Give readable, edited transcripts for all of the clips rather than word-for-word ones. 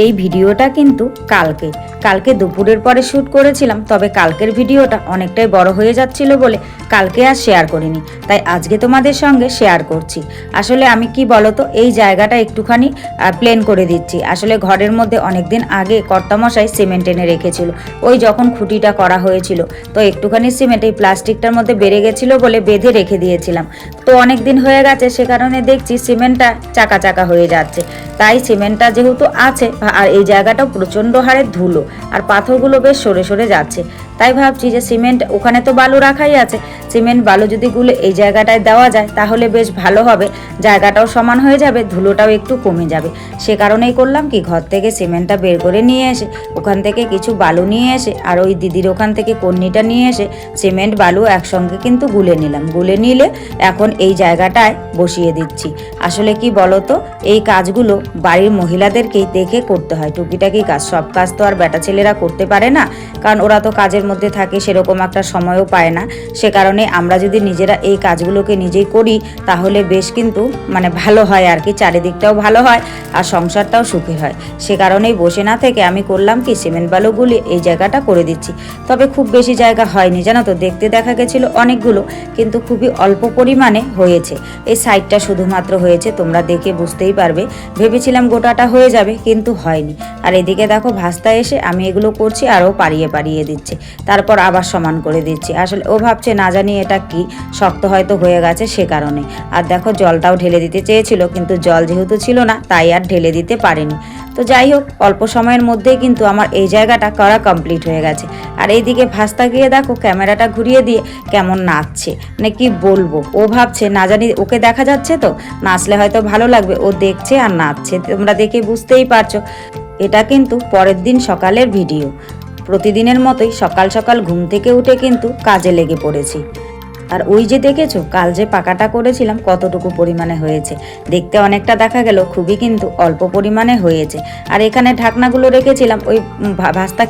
এই ভিডিওটা কিন্তু কালকে দুপুরের পরে শ্যুট করেছিলাম, তবে কালকের ভিডিওটা অনেকটাই বড় হয়ে যাচ্ছিল বলে কালকে আর শেয়ার করিনি, তাই আজকে তোমাদের সঙ্গে শেয়ার করছি। আসলে আমি কি বলতো, এই জায়গাটা একটুখানি প্লেন করে দিচ্ছি। আসলে ঘরের মধ্যে অনেকদিন আগে কর্তামশাই সিমেন্ট এনে রেখেছিল, ওই যখন খুঁটিটা করা হয়েছিল, তো একটুখানি সিমেন্ট এই প্লাস্টিকটার মধ্যে বেড়ে গেছিলো বলে বেঁধে রেখে দিয়েছিলাম। তো অনেক দিন হয়ে গেছে, সে কারণে দেখছি সিমেন্টটা চাকা চাকা হয়ে যাচ্ছে। তাই সিমেন্টটা যেহেতু আছে আর এই জায়গাটাও প্রচণ্ড হারে ধুলো আর পাথরগুলো বেশ সরে সরে যাচ্ছে, তাই ভাবছি যে সিমেন্ট, ওখানে তো বালু রাখাই আছে, সিমেন্ট বালু যদি গুলে এই জায়গাটায় দেওয়া যায় তাহলে বেশ ভালো হবে, জায়গাটাও সমান হয়ে যাবে, ধুলোটাও একটু কমে যাবে। সে কারণেই করলাম কি, ঘর থেকে সিমেন্টটা বের করে নিয়ে এসে ওখান থেকে কিছু বালু নিয়ে এসে আর ওই দিদির ওখান থেকে কন্নিটা নিয়ে এসে সিমেন্ট বালু একসঙ্গে কিন্তু গুলে নিলাম। গুলে নিলে এখন এই জায়গাটায় বসিয়ে দিচ্ছি। আসলে কি বলতো, এই কাজগুলো বাড়ির মহিলাদেরকেই দেখে করতে হয়, টুকিটাকি কাজ, সব কাজ তো আর বেটা ছেলেরা করতে পারে না, কারণ ওরা তো কাজের মধ্যে থাকে, সেরকম একটা সময়ও পায় না। সে কারণে আমরা যদি নিজেরা এই কাজগুলোকে নিজেই করি তাহলে বেশ কিন্তু ভালো হয় আর কি, চারিদিকটাও ভালো হয় আর সংসারটাও সুখের হয়। সে কারণেই বসে না থেকে আমি করলাম কি, সিমেন্ট বালুগুলি এই জায়গাটা করে দিচ্ছি। তবে খুব বেশি জায়গা হয়নি জানো তো, দেখতে দেখা গেছিল অনেকগুলো, কিন্তু খুবই অল্প পরিমাণে হয়েছে। এই সাইডটা শুধুমাত্র হয়েছে, তোমরা দেখে বুঝতেই পারবে। ভেবেছিলাম গোটাটা হয়ে যাবে, কিন্তু হয়নি। আর এদিকে দেখো ভাস্তা এসে আমি এগুলো করছি, আরও পাড়িয়ে দিচ্ছে, তারপর আবার সমান করে দিচ্ছি। আসলে ও ভাবছে না জানি এটা কি, শক্ত হয়তো হয়ে গেছে সে কারণে। আর দেখো জলটাও ঢেলে দিতে চেয়েছিল, কিন্তু জল যেহেতু ছিল না তাই আর ঢেলে দিতে পারেনি। তো যাই হোক, অল্প সময়ের মধ্যেই কিন্তু আমার এই জায়গাটা করা কমপ্লিট হয়ে গেছে। আর এইদিকে ভাস্তা গিয়ে দেখো ক্যামেরাটা ঘুরিয়ে দিয়ে কেমন নাচছে, কি বলবো, ও ভাবছে না জানি, ওকে দেখা যাচ্ছে তো, নাচলে হয়তো ভালো লাগবে, ও দেখছে আর নাচছে, তোমরা দেখে বুঝতেই পারছো। এটা কিন্তু পরের দিন সকালের ভিডিও। প্রতিদিনের মতোই সকাল সকাল ঘুম থেকে উঠে কিন্তু কাজে লেগে পড়েছি। আর ওই যে দেখেছো কাল যে পাকাটা করেছিলাম কতটুকু পরিমাণে হয়েছে, দেখতে অনেকটা দেখা গেল, খুবই কিন্তু অল্প পরিমাণে হয়েছে। আর এখানে ঢাকনাগুলো রেখেছিলাম, ওই ভাস্তা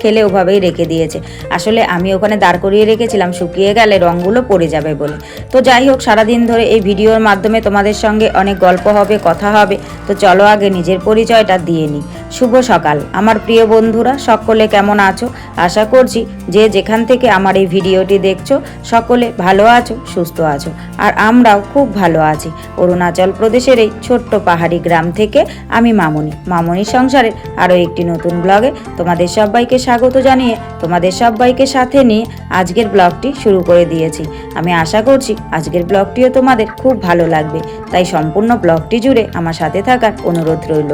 খেলে ওভাবেই রেখে দিয়েছে। আসলে আমি ওখানে দাঁড় করিয়ে রেখেছিলাম, শুকিয়ে গেলে রঙগুলো পড়ে যাবে বলে। তো যাই হোক, সারাদিন ধরে এই ভিডিওর মাধ্যমে তোমাদের সঙ্গে অনেক গল্প হবে, কথা হবে। তো চলো আগে নিজের পরিচয়টা দিয়ে নিই। শুভ সকাল আমার প্রিয় বন্ধুরা, সকলে কেমন আছো? আশা করছি যে যেখান থেকে আমার এই ভিডিওটি দেখছো সকলে ভালো আছো, সুস্থ আছো। আর আমরাও খুব ভালো আছি। অরুণাচল প্রদেশের এই ছোট্ট পাহাড়ি গ্রাম থেকে আমি মামনি সংসারের আরও একটি নতুন ব্লগে তোমাদের সবাইকে স্বাগত জানিয়ে, তোমাদের সবাইকে সাথে নিয়ে আজকের ব্লগটি শুরু করে দিয়েছি। আমি আশা করছি আজকের ব্লগটিও তোমাদের খুব ভালো লাগবে, তাই সম্পূর্ণ ব্লগটি জুড়ে আমার সাথে থাকার অনুরোধ রইল।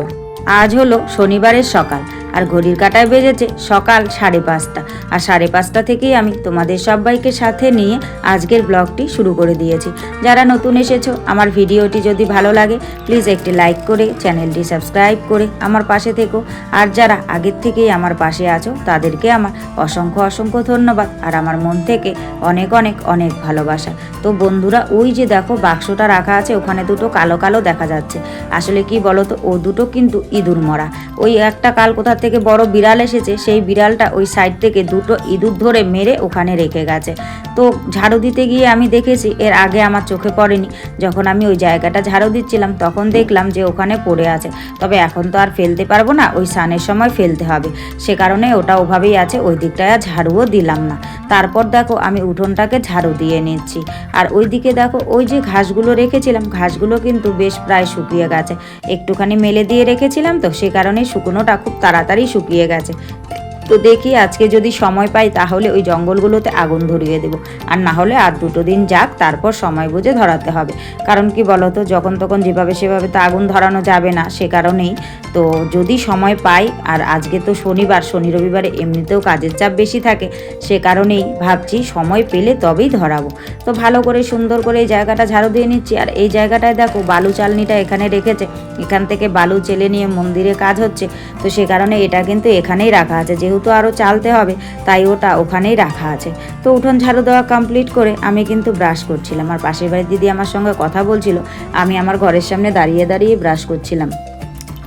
আজ হলো শনিবারের সকাল, আর ঘড়ির কাঁটায় বেজেছে সকাল 5:30। আর 5:30 থেকেই আমি তোমাদের সবাইকে সাথে নিয়ে আজকের ব্লগটি শুরু করে দিয়েছি। যারা নতুন এসেছো, আমার ভিডিওটি যদি ভালো লাগে প্লিজ একটি লাইক করে চ্যানেলটি সাবস্ক্রাইব করে আমার পাশে থেকো। আর যারা আগের থেকেই আমার পাশে আছো তাদেরকে আমার অসংখ্য ধন্যবাদ, আর আমার মন থেকে অনেক অনেক অনেক ভালোবাসা। তো বন্ধুরা, ওই যে দেখো বাক্সটা রাখা আছে, ওখানে দুটো কালো কালো দেখা যাচ্ছে। আসলে কি বলতো, ও দুটো কিন্তু ইঁদুর মরা। ওই একটা কাল কোথা থেকে বড় বিড়াল এসেছে, সেই বিড়ালটা ওই সাইড থেকে দুটো ইঁদুর ধরে মেরে ওখানে রেখে গেছে। তো ঝাড়ু দিতে গিয়ে আমি দেখেছি, এর আগে আমার চোখে পড়েনি। যখন আমি ওই জায়গাটা ঝাড়ু দিচ্ছিলাম তখন দেখলাম যে ওখানে পড়ে আছে। তবে এখন তো আর ফেলতে পারবো না, ওই স্নানের সময় ফেলতে হবে, সে কারণে ওটা ওভাবেই আছে, ওই দিকটায় আর ঝাড়ুও দিলাম না। তারপর দেখো আমি উঠোনটাকে ঝাড়ু দিয়ে নিচ্ছি। আর ওই দিকে দেখো ওই যে ঘাসগুলো রেখেছিলাম, ঘাসগুলো কিন্তু বেশ প্রায় শুকিয়ে গেছে। একটুখানি মেলে দিয়ে রেখেছিলাম, তো সে কারণে শুকনোটা খুব তাড়াতাড়ি শুকিয়ে গেছে। তো দেখি আজকে যদি সময় পাই তাহলে ওই জঙ্গলগুলোতে আগুন ধরিয়ে দেবো, আর না হলে আর 2 দিন যাক, তারপর সময় বুঝে ধরাতে হবে। কারণ কি বলতো, যখন তখন যেভাবে সেভাবে তো আগুন ধরানো যাবে না, সে কারণেই তো যদি সময় পাই। আর আজকে তো শনিবার, শনি রবিবারে এমনিতেও কাজের চাপ বেশি থাকে, সে কারণেই ভাবছি সময় পেলে তবেই ধরাবো। তো ভালো করে সুন্দর করে এই জায়গাটা ঝাড়ু দিয়ে নিচ্ছি। আর এই জায়গাটায় দেখো বালু চালনিটা এখানে রেখেছে, এখান থেকে বালু চেলে নিয়ে মন্দিরে কাজ হচ্ছে, তো সে কারণে এটা কিন্তু এখানেই রাখা আছে, যেহেতু আরও চালতে হবে তাই ওটা ওখানেই রাখা আছে। তো উঠোন ঝাড়ু দেওয়া কমপ্লিট করে আমি কিন্তু ব্রাশ করছিলাম। আর পাশের বাড়ির দিদি আমার সঙ্গে কথা বলছিল, আমি আমার ঘরের সামনে দাঁড়িয়ে ব্রাশ করছিলাম।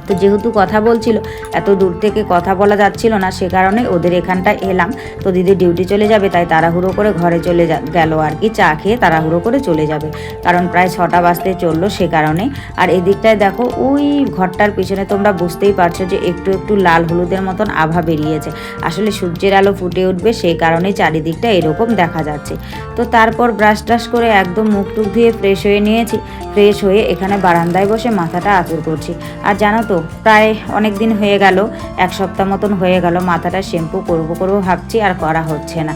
তো তো যেহেতু কথা বলছিল, এত দূর থেকে কথা বলা যাচ্ছিল না, সে কারণে ওদের এখানটায় এলাম। তো দিদি ডিউটি চলে যাবে, তাই তাড়াহুড়ো করে ঘরে চলে গেল আর কি, চা খেয়ে তাড়াহুড়ো করে চলে যাবে, কারণ প্রায় 6টা বাজতে চললো সে কারণে। আর এদিকটায় দেখো ওই ঘরটার পিছনে তোমরা বুঝতেই পারছো যে একটু একটু লাল হলুদের মতন আভা বেরিয়েছে, আসলে সূর্যের আলো ফুটে উঠবে সেই কারণে চারিদিকটা এরকম দেখা যাচ্ছে। তো তারপর ব্রাশ ট্রাশ করে একদম মুখ টুক ধুয়ে ফ্রেশ হয়ে নিয়েছি। ফ্রেশ হয়ে এখানে বারান্দায় বসে মাথাটা আঁচড় করছি। আর জানো তো, প্রায় অনেক দিন হয়ে গেল, 1 সপ্তাহ মতন হয়ে গেল মাথাটা শ্যাম্পু করবো ভাবছি, আর করা হচ্ছে না।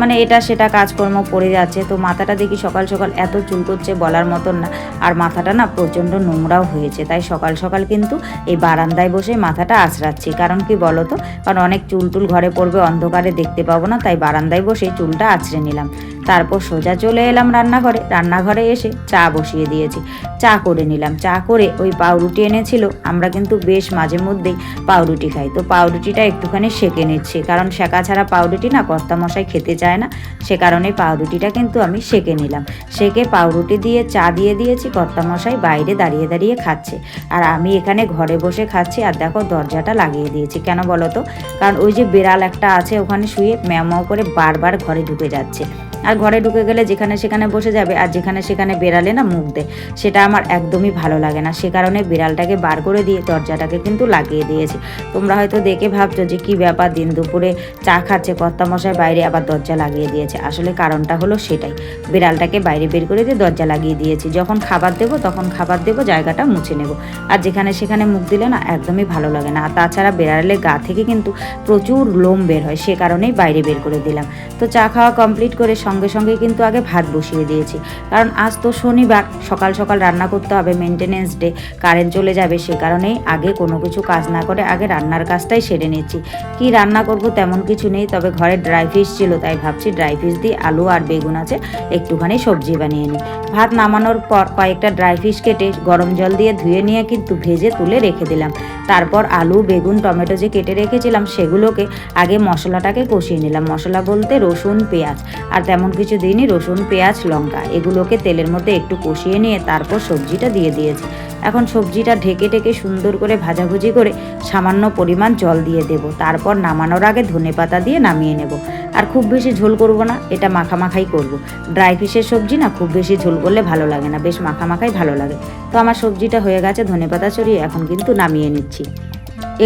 মানে এটা সেটা কাজকর্ম পড়ে যাচ্ছে, তো মাথাটা দেখি সকাল সকাল এত চুল করছে বলার মতন না। আর মাথাটা না প্রচণ্ড নোংরাও হয়েছে, তাই সকাল সকাল কিন্তু এই বারান্দায় বসে মাথাটা আঁচড়াচ্ছি। কারণ কি বলো তো, কারণ অনেক চুল টুল ঘরে পড়বে, অন্ধকারে দেখতে পাবো না, তাই বারান্দায় বসে চুলটা আঁচড়ে নিলাম। তারপর সোজা চলে এলাম রান্নাঘরে এসে চা বসিয়ে দিয়েছি, চা করে নিলাম। চা করে ওই পাউরুটি এনেছিল, আমরা কিন্তু বেশ মাঝে মধ্যেই পাউরুটি খাই, তো পাউরুটিটা একটুখানি সেঁকে নিচ্ছি, কারণ সেঁকা ছাড়া পাউরুটি না কর্তামশাই খেতে চায় না, সে কারণে পাউরুটিটা কিন্তু আমি সেঁকে নিলাম। সেঁকে পাউরুটি দিয়ে চা দিয়ে দিয়েছি, কর্তামশাই বাইরে দাঁড়িয়ে দাঁড়িয়ে খাচ্ছে, আর আমি এখানে ঘরে বসে খাচ্ছি। আর দেখো দরজাটা লাগিয়ে দিয়েছি, কেন বলো তো, কারণ ওই যে বিড়াল একটা আছে ওখানে শুয়ে ম্যাও ম্যাও করে বারবার ঘরে ঢুকে যাচ্ছে, আর ঘরে ঢুকে গেলে যেখানে সেখানে বসে যাবে, আর যেখানে সেখানে বেড়ালে না মুখ দেয়, সেটা আমার একদমই ভালো লাগে না, সে কারণে বিড়ালটাকে বার করে দিয়ে দরজাটাকে কিন্তু লাগিয়ে দিয়েছি। তোমরা হয়তো দেখে ভাবছো যে কি ব্যাপার, দিন দুপুরে চা খাচ্ছে কর্তামশাই, বাইরে আবার দরজা লাগিয়ে দিয়েছে। আসলে কারণটা হলো সেটাই, বিড়ালটাকে বাইরে বের করে দিয়ে দরজা লাগিয়ে দিয়েছি, যখন খাবার দেবো তখন খাবার দেবো, জায়গাটা মুছে নেব, আর যেখানে সেখানে মুখ দিলে না একদমই ভালো লাগে না। আর তাছাড়া বিড়ালের গা থেকে কিন্তু প্রচুর লোম বের হয়, সে কারণেই বাইরে বের করে দিলাম। তো চা খাওয়া কমপ্লিট করে সঙ্গে সঙ্গে কিন্তু আগে ভাত বসিয়ে দিয়েছি, কারণ আজ তো শনিবার, সকাল সকাল রান্না করতে হবে, মেনটেনেন্স ডে, কারেন্ট চলে যাবে, সে কারণেই আগে কোনো কিছু কাজ না করে আগে রান্নার কাজটাই সেরে নিচ্ছি। কি রান্না করব তেমন কিছু নেই, তবে ঘরে ড্রাই ফিশ ছিল, তাই ভাবছি ড্রাই ফিশ দিয়ে আলু আর বেগুন আছে, একটুখানি সবজি বানিয়ে নিই। ভাত নামানোর পর কয়েকটা ড্রাই ফিশ কেটে গরম জল দিয়ে ধুয়ে নিয়ে কিন্তু ভেজে তুলে রেখে দিলাম। তারপর আলু বেগুন টমেটো যে কেটে রেখেছিলাম সেগুলোকে আগে মশলাটাকে কষিয়ে নিলাম। মশলা বলতে রসুন পেঁয়াজ, আর তেমন কিছু দিইনি, রসুন পেঁয়াজ লঙ্কা এগুলোকে তেলের মধ্যে একটু কষিয়ে নিয়ে তারপর সবজিটা দিয়ে দিয়েছি। এখন সবজিটা ঢেকে ঢেকে সুন্দর করে ভাজাভুজি করে সামান্য পরিমাণ জল দিয়ে দেব, তারপর নামানোর আগে ধনেপাতা দিয়ে নামিয়ে নেব। আর খুব বেশি ঝোল করব না, এটা মাখামাখাই করব। ড্রাই ফিশের সবজি না খুব বেশি ঝোল করলে ভালো লাগে না, বেশ মাখামাখাই ভালো লাগে। তো আমার সবজিটা হয়ে গেছে, ধনেপাতা ছড়িয়ে এখন কিন্তু নামিয়ে নিচ্ছি।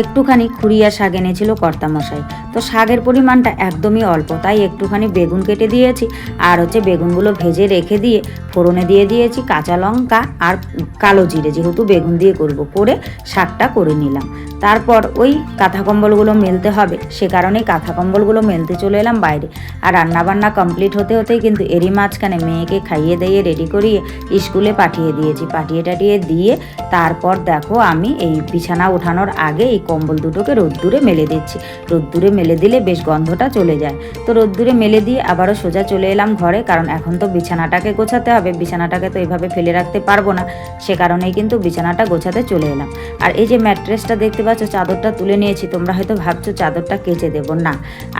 একটুখানি খুরিয়া শাক এনেছিল কর্তামশাই, তো শাকের পরিমাণটা একদমই অল্প, তাই একটুখানি বেগুন কেটে দিয়েছি, আর বেগুনগুলো ভেজে রেখে দিয়ে ফোড়নে দিয়ে দিয়েছি কাঁচা লঙ্কা আর কালো জিরে, যেহেতু বেগুন দিয়ে করব, করে শাকটা করে নিলাম। তারপর ওই কাঁথা কম্বলগুলো মেলতে হবে, সে কারণেই কাঁথা কম্বলগুলো মেলতে চলে এলাম বাইরে। আর রান্নাবান্না কমপ্লিট হতে হতেই কিন্তু এরই মাঝখানে মেয়েকে খাইয়ে দিয়ে রেডি করিয়ে স্কুলে পাঠিয়ে দিয়েছি। পাঠিয়ে টাঠিয়ে দিয়ে তারপর দেখো আমি এই বিছানা ওঠানোর আগে এই কম্বল দুটোকে রোদ্দুরে মেলে দিচ্ছি। রোদ্দুরে মেলে দিলে বেশ গন্ধটা চলে যায়। তো রোদ্দুরে মেলে দিয়ে আবারও সোজা চলে এলাম ঘরে, কারণ এখন তো বিছানাটাকে গোছাতে হবে, বিছানাটাকে তো এইভাবে ফেলে রাখতে পারবো না, সে কারণেই কিন্তু বিছানাটা গোছাতে চলে এলাম। আর এই যে ম্যাট্রেসটা দেখতে পাচ্ছ, চাদরটা তুলে নিয়েছি। তোমরা হয়তো ভাবছো চাদরটা কেচে দেবো, না,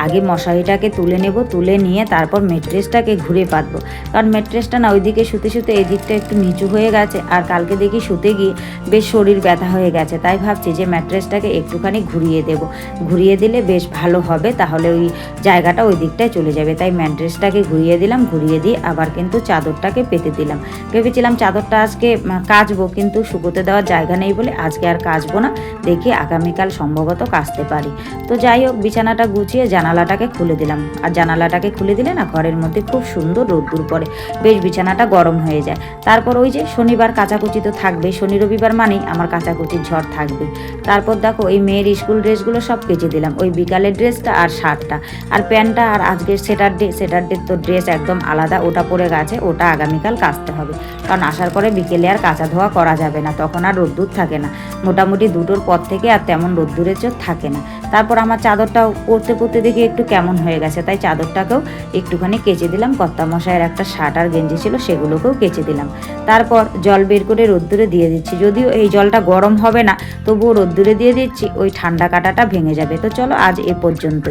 আগে মশারিটাকে তুলে নেব, তুলে নিয়ে তারপর ম্যাট্রেসটাকে ঘুরে পাতবো, কারণ ম্যাট্রেসটা না ওইদিকে শুতে শুতে এই দিকটা একটু নিচু হয়ে গেছে, আর কালকে দেখি শুতে গিয়ে বেশ শরীর ব্যথা হয়ে গেছে, তাই ভাবছি যে ম্যাট্রেসটাকে একটুখানি ঘুরিয়ে দেব, ঘুরিয়ে দিলে বেশ ভালো হবে, তাহলে ওই জায়গাটা ওই দিকটায় চলে যাবে। তাই ম্যাট্রেসটাকে ঘুরিয়ে দিলাম, ঘুরিয়ে দিয়ে আবার কিন্তু চাদরটাকে পেতে দিলাম। ভেবেছিলাম চাদরটা আজকে কাচবো, কিন্তু শুকোতে দেওয়ার জায়গা নেই বলে আজকে আর কাচবো না, দেখি আগামীকাল সম্ভবত কাচতে পারি। তো যাই হোক, বিছানাটা গুছিয়ে জানালাটাকে খুলে দিলাম, আর জানালাটাকে খুলে দিলে না ঘরের মধ্যে খুব সুন্দর রোদ্দুর পড়ে, বেশ বিছানাটা গরম হয়ে যায়। তারপর ওই যে শনিবার কাচাকুচি তো থাকবে, শনি রবিবার মানেই আমার কাচাকুচির ঝড় থাকবে। তারপর দেখো এই মেয়ের স্কুল ড্রেসগুলো সব কেচে দিলাম, ওই বিকালের ড্রেসটা আর শার্টটা আর প্যান্টটা, আর আজকের স্যাটারডে তো ড্রেস একদম আলাদা, ওটা পরে গেছে, ওটা আগামীকাল কাচতে হবে, কারণ আসার পরে বিকেলে আর কাচা ধোয়া করা যাবে না, তখন আর রোদ্দুর থাকে না, মোটামুটি 2টোর পর থেকে আর তেমন রোদ্দুরের চোখ থাকে না। তারপর আমার চাদরটাও পরতে পরতে দেখি একটু কেমন হয়ে গেছে, তাই চাদরটাকেও একটুখানি কেচে দিলাম। কর্তামশাইয়ের একটা শার্ট আর গেঞ্জি ছিল, সেগুলোকেও কেচে দিলাম। তারপর জল বের করে রোদ্দুরে দিয়ে দিচ্ছি, যদিও এই জলটা গরম হবে না, তবুও রোদ্দুরে দিয়ে দিচ্ছি, ওই ঠান্ডা কাটাটা ভেঙে যাবে। তো চলো আজ এ পর্যন্ত।